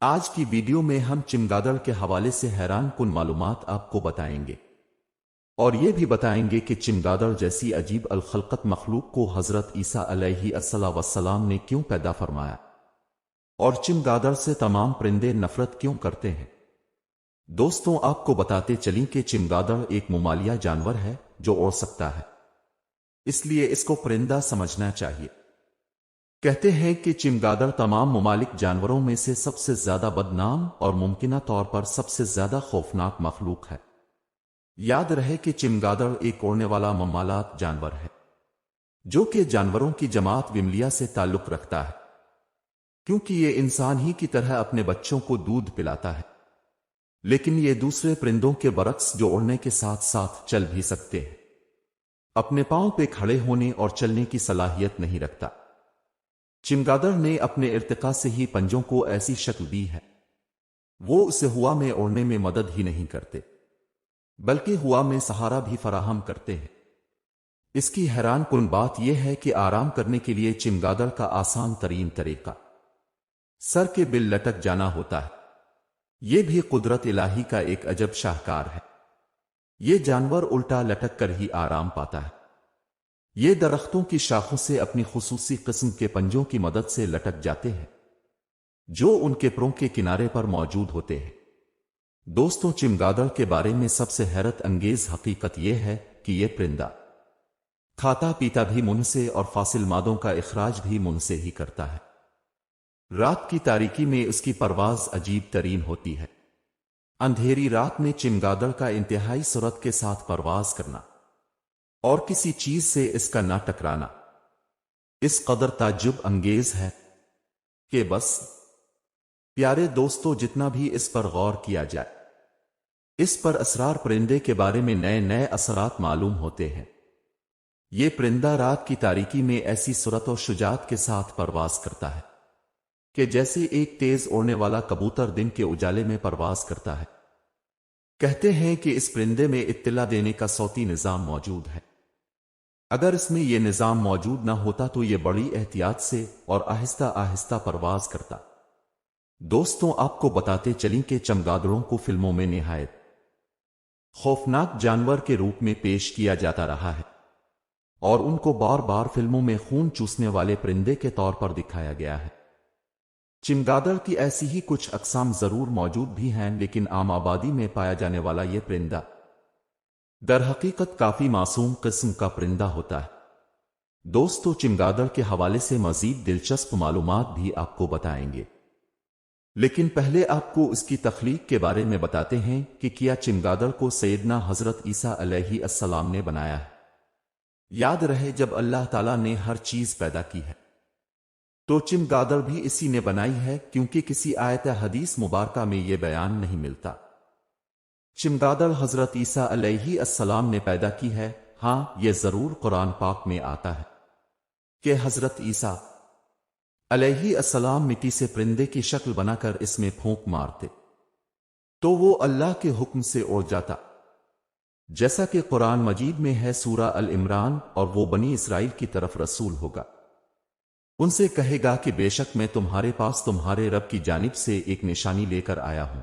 آج کی ویڈیو میں ہم چمگادڑ کے حوالے سے حیران کن معلومات آپ کو بتائیں گے اور یہ بھی بتائیں گے کہ چمگادڑ جیسی عجیب الخلقت مخلوق کو حضرت عیسیٰ علیہ السلام نے کیوں پیدا فرمایا اور چمگادڑ سے تمام پرندے نفرت کیوں کرتے ہیں۔ دوستوں، آپ کو بتاتے چلیں کہ چمگادڑ ایک ممالیہ جانور ہے جو اڑ سکتا ہے، اس لیے اس کو پرندہ سمجھنا چاہیے۔ کہتے ہیں کہ چمگادڑ تمام ممالک جانوروں میں سے سب سے زیادہ بدنام اور ممکنہ طور پر سب سے زیادہ خوفناک مخلوق ہے۔ یاد رہے کہ چمگادڑ ایک اڑنے والا ممالات جانور ہے جو کہ جانوروں کی جماعت وملیا سے تعلق رکھتا ہے، کیونکہ یہ انسان ہی کی طرح اپنے بچوں کو دودھ پلاتا ہے، لیکن یہ دوسرے پرندوں کے برعکس جو اڑنے کے ساتھ ساتھ چل بھی سکتے ہیں، اپنے پاؤں پہ کھڑے ہونے اور چلنے کی صلاحیت نہیں رکھتا۔ چمگادڑ نے اپنے ارتقاء سے ہی پنجوں کو ایسی شکل دی ہے، وہ اسے ہوا میں اڑنے میں مدد ہی نہیں کرتے بلکہ ہوا میں سہارا بھی فراہم کرتے ہیں۔ اس کی حیران کن بات یہ ہے کہ آرام کرنے کے لیے چمگادڑ کا آسان ترین طریقہ سر کے بل لٹک جانا ہوتا ہے۔ یہ بھی قدرت الہی کا ایک عجب شاہکار ہے۔ یہ جانور الٹا لٹک کر ہی آرام پاتا ہے۔ یہ درختوں کی شاخوں سے اپنی خصوصی قسم کے پنجوں کی مدد سے لٹک جاتے ہیں جو ان کے پروں کے کنارے پر موجود ہوتے ہیں۔ دوستوں، چمگادڑ کے بارے میں سب سے حیرت انگیز حقیقت یہ ہے کہ یہ پرندہ کھاتا پیتا بھی منہ سے اور فاصل مادوں کا اخراج بھی منہ سے ہی کرتا ہے۔ رات کی تاریکی میں اس کی پرواز عجیب ترین ہوتی ہے۔ اندھیری رات میں چمگادڑ کا انتہائی سرعت کے ساتھ پرواز کرنا اور کسی چیز سے اس کا نہ ٹکرانا اس قدر تعجب انگیز ہے کہ بس پیارے دوستوں، جتنا بھی اس پر غور کیا جائے، اس پر اسرار پرندے کے بارے میں نئے نئے اثرات معلوم ہوتے ہیں۔ یہ پرندہ رات کی تاریکی میں ایسی سرعت و شجاعت کے ساتھ پرواز کرتا ہے کہ جیسے ایک تیز اڑنے والا کبوتر دن کے اجالے میں پرواز کرتا ہے۔ کہتے ہیں کہ اس پرندے میں اطلاع دینے کا صوتی نظام موجود ہے۔ اگر اس میں یہ نظام موجود نہ ہوتا تو یہ بڑی احتیاط سے اور آہستہ آہستہ پرواز کرتا۔ دوستوں، آپ کو بتاتے چلیں کہ چمگادڑوں کو فلموں میں نہایت خوفناک جانور کے روپ میں پیش کیا جاتا رہا ہے اور ان کو بار بار فلموں میں خون چوسنے والے پرندے کے طور پر دکھایا گیا ہے۔ چمگادڑ کی ایسی ہی کچھ اقسام ضرور موجود بھی ہیں، لیکن عام آبادی میں پایا جانے والا یہ پرندہ در حقیقت کافی معصوم قسم کا پرندہ ہوتا ہے۔ دوستو، چمگادڑ کے حوالے سے مزید دلچسپ معلومات بھی آپ کو بتائیں گے، لیکن پہلے آپ کو اس کی تخلیق کے بارے میں بتاتے ہیں کہ کیا چمگادڑ کو سیدنا حضرت عیسیٰ علیہ السلام نے بنایا ہے۔ یاد رہے، جب اللہ تعالیٰ نے ہر چیز پیدا کی ہے تو چمگادڑ بھی اسی نے بنائی ہے، کیونکہ کسی آیت حدیث مبارکہ میں یہ بیان نہیں ملتا چمگادڑ حضرت عیسیٰ علیہ السلام نے پیدا کی ہے۔ ہاں، یہ ضرور قرآن پاک میں آتا ہے کہ حضرت عیسیٰ علیہ السلام مٹی سے پرندے کی شکل بنا کر اس میں پھونک مارتے تو وہ اللہ کے حکم سے اڑ جاتا، جیسا کہ قرآن مجید میں ہے سورہ العمران، اور وہ بنی اسرائیل کی طرف رسول ہوگا، ان سے کہے گا کہ بے شک میں تمہارے پاس تمہارے رب کی جانب سے ایک نشانی لے کر آیا ہوں۔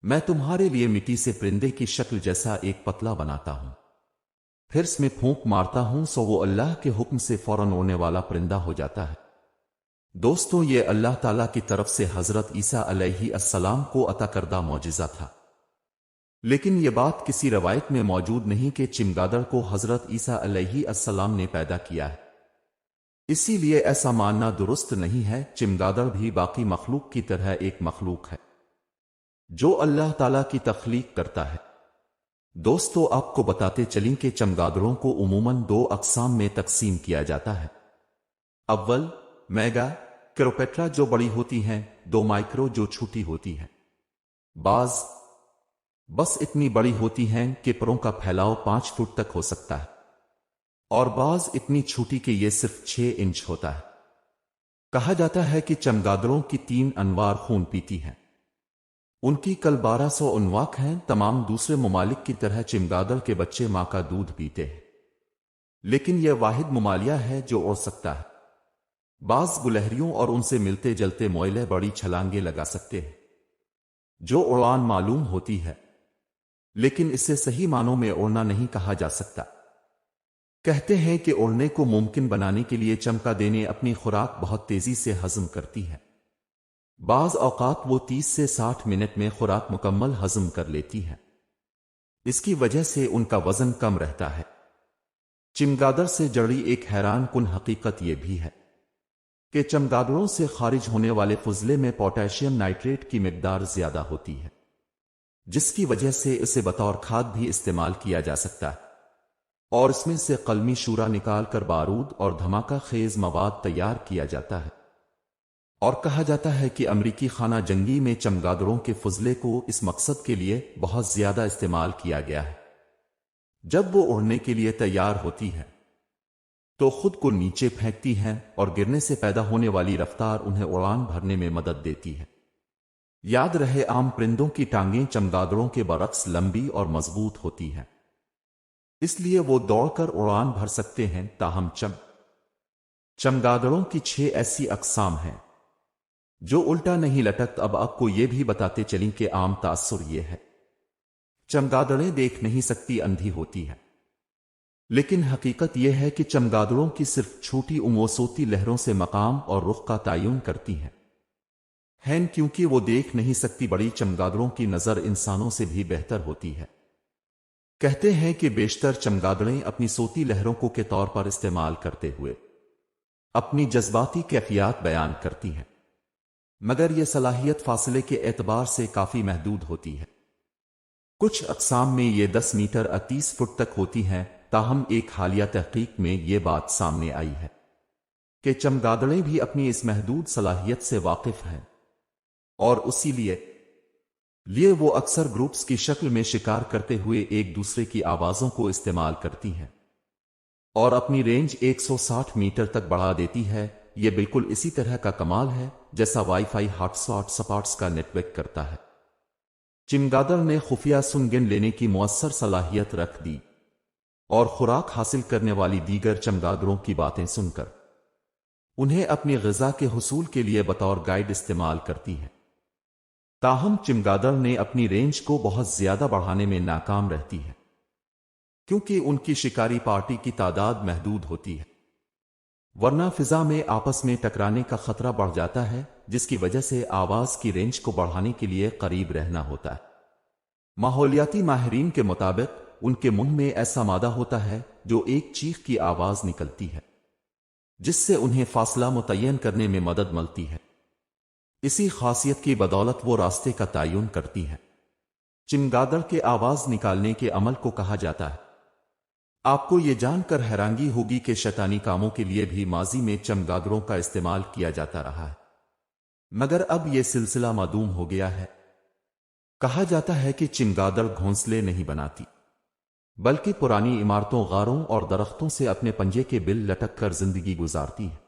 میں تمہارے لیے مٹی سے پرندے کی شکل جیسا ایک پتلا بناتا ہوں، پھر اس میں پھونک مارتا ہوں سو وہ اللہ کے حکم سے فوراً اڑنے والا پرندہ ہو جاتا ہے۔ دوستوں، یہ اللہ تعالیٰ کی طرف سے حضرت عیسیٰ علیہ السلام کو عطا کردہ معجزہ تھا، لیکن یہ بات کسی روایت میں موجود نہیں کہ چمگادڑ کو حضرت عیسیٰ علیہ السلام نے پیدا کیا ہے، اسی لیے ایسا ماننا درست نہیں ہے۔ چمگادڑ بھی باقی مخلوق کی طرح ایک مخلوق ہے جو اللہ تعالیٰ کی تخلیق کرتا ہے۔ دوستو، آپ کو بتاتے چلیں کہ چمگادڑوں کو عموماً دو اقسام میں تقسیم کیا جاتا ہے۔ اول، میگا کروپیٹرا جو بڑی ہوتی ہیں، دو مائکرو جو چھوٹی ہوتی ہیں۔ بعض بس اتنی بڑی ہوتی ہیں کہ پروں کا پھیلاؤ 5 فٹ تک ہو سکتا ہے، اور بعض اتنی چھوٹی کہ یہ صرف 6 انچ ہوتا ہے۔ کہا جاتا ہے کہ چمگادڑوں کی 3 انواع خون پیتی ہیں، ان کی کل 1200 انواع ہیں۔ تمام دوسرے ممالک کی طرح چمگادڑ کے بچے ماں کا دودھ پیتے ہیں، لیکن یہ واحد ممالیہ ہے جو اڑ سکتا ہے۔ بعض گلہریوں اور ان سے ملتے جلتے مویلے بڑی چھلانگیں لگا سکتے ہیں، جو اڑان معلوم ہوتی ہے، لیکن اسے صحیح معنوں میں اڑنا نہیں کہا جا سکتا۔ کہتے ہیں کہ اڑنے کو ممکن بنانے کے لیے چمگادڑیں دینے اپنی خوراک بہت تیزی سے ہضم کرتی ہے۔ بعض اوقات وہ 30 سے 60 منٹ میں خوراک مکمل ہضم کر لیتی ہے۔ اس کی وجہ سے ان کا وزن کم رہتا ہے۔ چمگادڑ سے جڑی ایک حیران کن حقیقت یہ بھی ہے کہ چمگادڑوں سے خارج ہونے والے فضلے میں پوٹاشیم نائٹریٹ کی مقدار زیادہ ہوتی ہے، جس کی وجہ سے اسے بطور کھاد بھی استعمال کیا جا سکتا ہے، اور اس میں سے قلمی شورا نکال کر بارود اور دھماکہ خیز مواد تیار کیا جاتا ہے۔ اور کہا جاتا ہے کہ امریکی خانہ جنگی میں چمگادڑوں کے فضلے کو اس مقصد کے لیے بہت زیادہ استعمال کیا گیا ہے۔ جب وہ اڑنے کے لیے تیار ہوتی ہے تو خود کو نیچے پھینکتی ہیں، اور گرنے سے پیدا ہونے والی رفتار انہیں اڑان بھرنے میں مدد دیتی ہے۔ یاد رہے، عام پرندوں کی ٹانگیں چمگادڑوں کے برعکس لمبی اور مضبوط ہوتی ہیں، اس لیے وہ دوڑ کر اڑان بھر سکتے ہیں۔ تاہم چمگادڑوں کی 6 ایسی اقسام ہیں جو الٹا نہیں لٹکت۔ اب آپ کو یہ بھی بتاتے چلیں کہ عام تاثر یہ ہے، چمگادڑیں دیکھ نہیں سکتی، اندھی ہوتی ہے، لیکن حقیقت یہ ہے کہ چمگادڑوں کی صرف چھوٹی صوتی لہروں سے مقام اور رخ کا تعین کرتی ہیں۔ کیونکہ وہ دیکھ نہیں سکتی، بڑی چمگادڑوں کی نظر انسانوں سے بھی بہتر ہوتی ہے۔ کہتے ہیں کہ بیشتر چمگادڑیں اپنی صوتی لہروں کو کے طور پر استعمال کرتے ہوئے اپنی جذباتی کیفیات بیان کرتی ہیں، مگر یہ صلاحیت فاصلے کے اعتبار سے کافی محدود ہوتی ہے۔ کچھ اقسام میں یہ 10 میٹر 30 فٹ تک ہوتی ہیں۔ تاہم ایک حالیہ تحقیق میں یہ بات سامنے آئی ہے کہ چمگادڑیں بھی اپنی اس محدود صلاحیت سے واقف ہیں، اور اسی لیے وہ اکثر گروپس کی شکل میں شکار کرتے ہوئے ایک دوسرے کی آوازوں کو استعمال کرتی ہیں اور اپنی رینج 160 میٹر تک بڑھا دیتی ہے۔ یہ بالکل اسی طرح کا کمال ہے جیسا وائی فائی ہاٹ سپاٹس کا نیٹ ورک کرتا ہے۔ چمگادڑ نے خفیہ سنگن لینے کی مؤثر صلاحیت رکھ دی، اور خوراک حاصل کرنے والی دیگر چمگادڑوں کی باتیں سن کر انہیں اپنی غذا کے حصول کے لیے بطور گائیڈ استعمال کرتی ہے۔ تاہم چمگادڑ نے اپنی رینج کو بہت زیادہ بڑھانے میں ناکام رہتی ہے، کیونکہ ان کی شکاری پارٹی کی تعداد محدود ہوتی ہے، ورنہ فضا میں آپس میں ٹکرانے کا خطرہ بڑھ جاتا ہے، جس کی وجہ سے آواز کی رینج کو بڑھانے کے لیے قریب رہنا ہوتا ہے۔ ماحولیاتی ماہرین کے مطابق ان کے منہ میں ایسا مادہ ہوتا ہے جو ایک چیخ کی آواز نکلتی ہے، جس سے انہیں فاصلہ متعین کرنے میں مدد ملتی ہے۔ اسی خاصیت کی بدولت وہ راستے کا تعین کرتی ہے۔ چمگادڑ کے آواز نکالنے کے عمل کو کہا جاتا ہے۔ آپ کو یہ جان کر حیرانگی ہوگی کہ شیطانی کاموں کے لیے بھی ماضی میں چمگادڑوں کا استعمال کیا جاتا رہا ہے، مگر اب یہ سلسلہ معدوم ہو گیا ہے۔ کہا جاتا ہے کہ چمگادڑ گھونسلے نہیں بناتی، بلکہ پرانی عمارتوں، غاروں اور درختوں سے اپنے پنجے کے بل لٹک کر زندگی گزارتی ہے۔